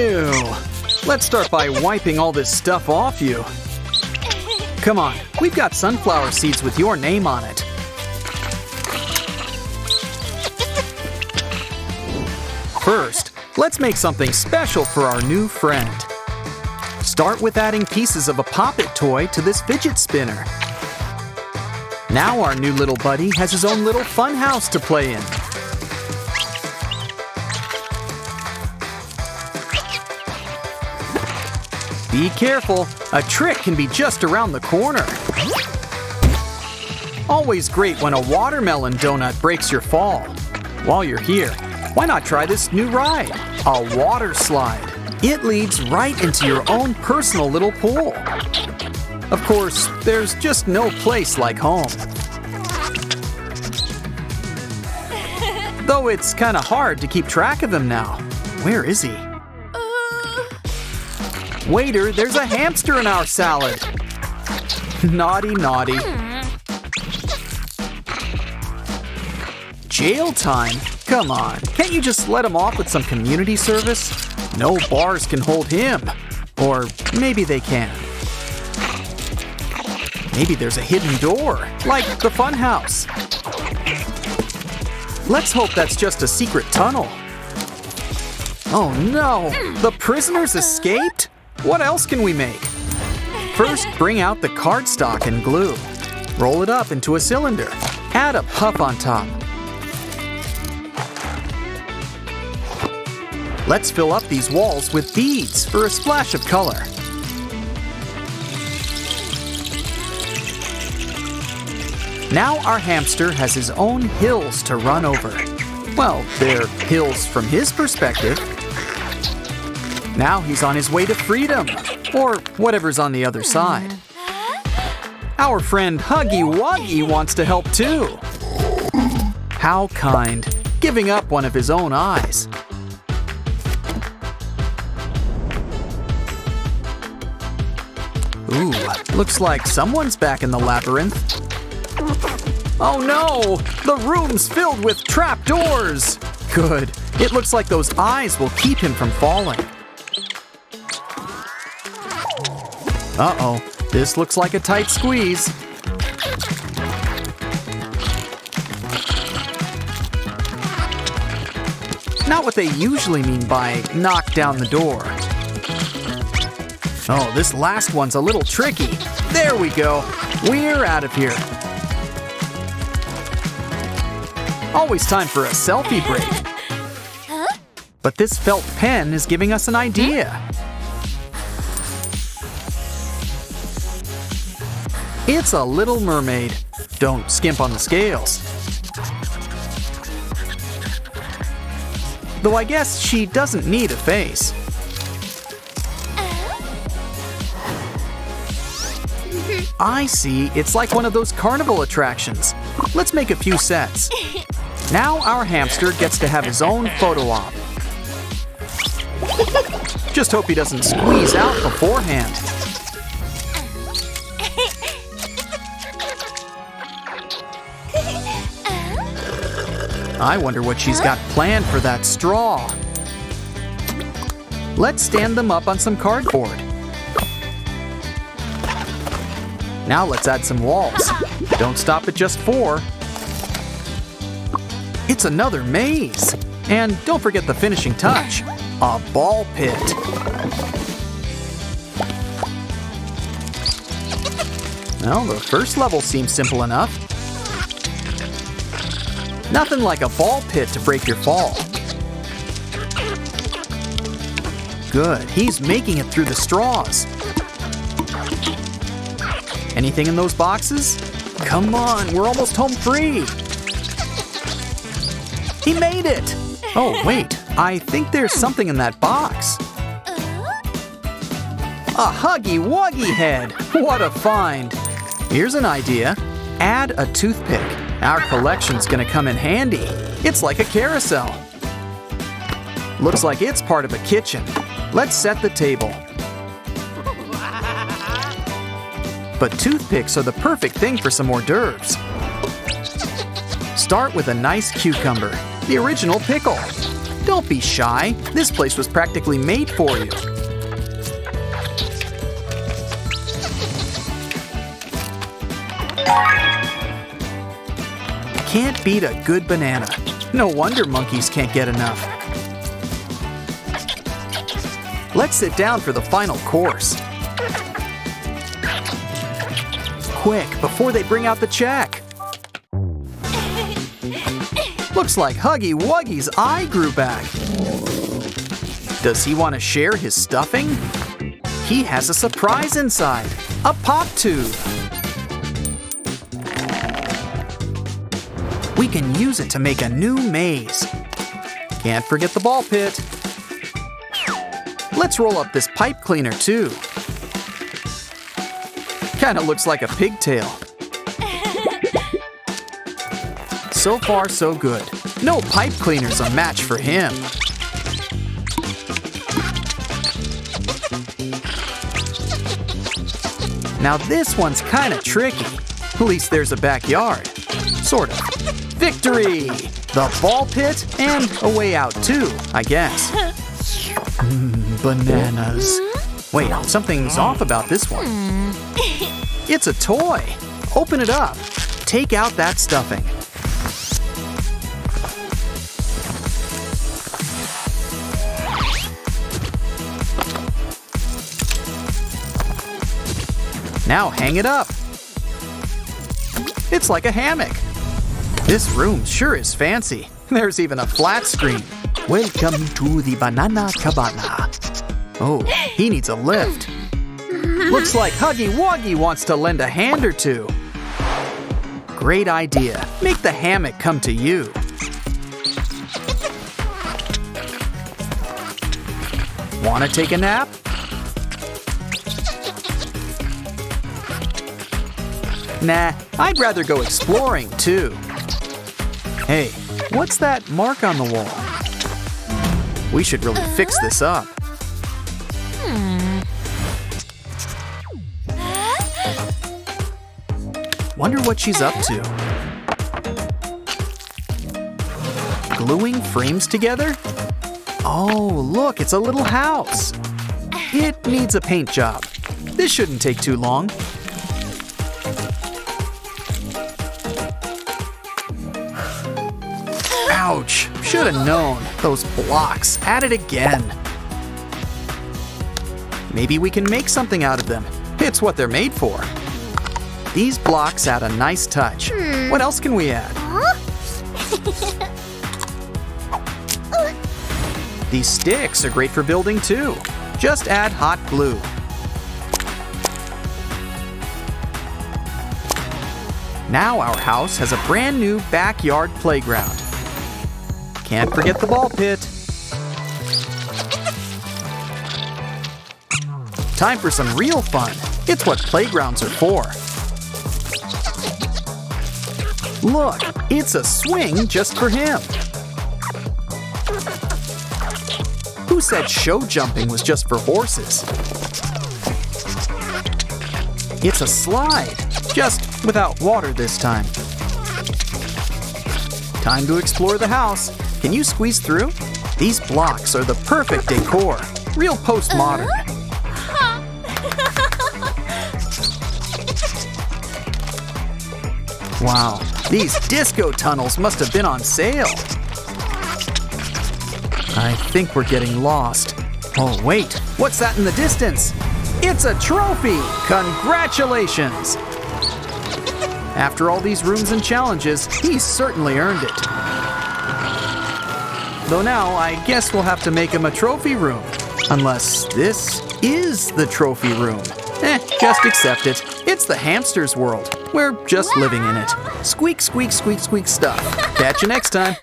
Ew. Let's start by wiping all this stuff off you. Come on, we've got sunflower seeds with your name on it. First, let's make something special for our new friend. Start with adding pieces of a Pop-It toy to this fidget spinner. Now our new little buddy has his own little fun house to play in. Be careful, a trick can be just around the corner. Always great when a watermelon donut breaks your fall. While you're here, why not try this new ride, a water slide? It leads right into your own personal little pool. Of course, there's just no place like home. Though it's kind of hard to keep track of him now. Where is he? Waiter, there's a hamster in our salad. Naughty, naughty. Jail time? Come on, can't you just let him off with some community service? No bars can hold him. Or maybe they can. Maybe there's a hidden door, like the fun house. Let's hope that's just a secret tunnel. Oh no, the prisoners escaped? What else can we make? First, bring out the cardstock and glue. Roll it up into a cylinder. Add a puff on top. Let's fill up these walls with beads for a splash of color. Now our hamster has his own hills to run over. Well, they're hills from his perspective. Now he's on his way to freedom, or whatever's on the other side. Our friend Huggy Wuggy wants to help too. How kind, giving up one of his own eyes. Ooh, looks like someone's back in the labyrinth. Oh no! The room's filled with trapdoors! Good, it looks like those eyes will keep him from falling. Uh-oh, this looks like a tight squeeze. Not what they usually mean by knock down the door. Oh, this last one's a little tricky. There we go. We're out of here. Always time for a selfie break. But this felt pen is giving us an idea. It's a little mermaid. Don't skimp on the scales. Though I guess she doesn't need a face. I see, it's like one of those carnival attractions. Let's make a few sets. Now our hamster gets to have his own photo op. Just hope he doesn't squeeze out beforehand. I wonder what she's got planned for that straw. Let's stand them up on some cardboard. Now let's add some walls. Don't stop at just 4. It's another maze. And don't forget the finishing touch, a ball pit. Well, the first level seems simple enough. Nothing like a ball pit to break your fall. Good, he's making it through the straws. Anything in those boxes? Come on, we're almost home free. He made it! Oh, wait, I think there's something in that box. A Huggy Wuggy head! What a find! Here's an idea. Add a toothpick. Our collection's gonna come in handy. It's like a carousel. Looks like it's part of a kitchen. Let's set the table. But toothpicks are the perfect thing for some hors d'oeuvres. Start with a nice cucumber, the original pickle. Don't be shy. This place was practically made for you. Can't beat a good banana. No wonder monkeys can't get enough. Let's sit down for the final course. Quick, before they bring out the check. Looks like Huggy Wuggy's eye grew back. Does he want to share his stuffing? He has a surprise inside, a pop tube. We can use it to make a new maze. Can't forget the ball pit. Let's roll up this pipe cleaner too. Kinda looks like a pigtail. So far, so good. No pipe cleaner's a match for him. Now this one's kinda tricky. At least there's a backyard. Sort of. Victory! The ball pit and a way out too, I guess. Bananas. Wait, something's off about this one. It's a toy. Open it up. Take out that stuffing. Now hang it up. It's like a hammock. This room sure is fancy. There's even a flat screen. Welcome to the banana cabana. Oh, he needs a lift. Looks like Huggy Wuggy wants to lend a hand or two. Great idea. Make the hammock come to you. Want to take a nap? Nah, I'd rather go exploring too. Hey, what's that mark on the wall? We should really fix this up. Wonder what she's up to. Gluing frames together? Oh, look, it's a little house. It needs a paint job. This shouldn't take too long. Ouch, should have known. Those blocks, at it again. Maybe we can make something out of them. It's what they're made for. These blocks add a nice touch. What else can we add? These sticks are great for building too. Just add hot glue. Now our house has a brand new backyard playground. Can't forget the ball pit. Time for some real fun. It's what playgrounds are for. Look, it's a swing just for him. Who said show jumping was just for horses? It's a slide, just without water this time. Time to explore the house. Can you squeeze through? These blocks are the perfect decor. Real postmodern. Wow, these disco tunnels must have been on sale. I think we're getting lost. Oh wait, what's that in the distance? It's a trophy! Congratulations! After all these rooms and challenges, he's certainly earned it. Though now, I guess we'll have to make him a trophy room. Unless this is the trophy room. Just accept it. It's the hamster's world. We're just living in it. Squeak, squeak, squeak, squeak stuff. Catch you next time.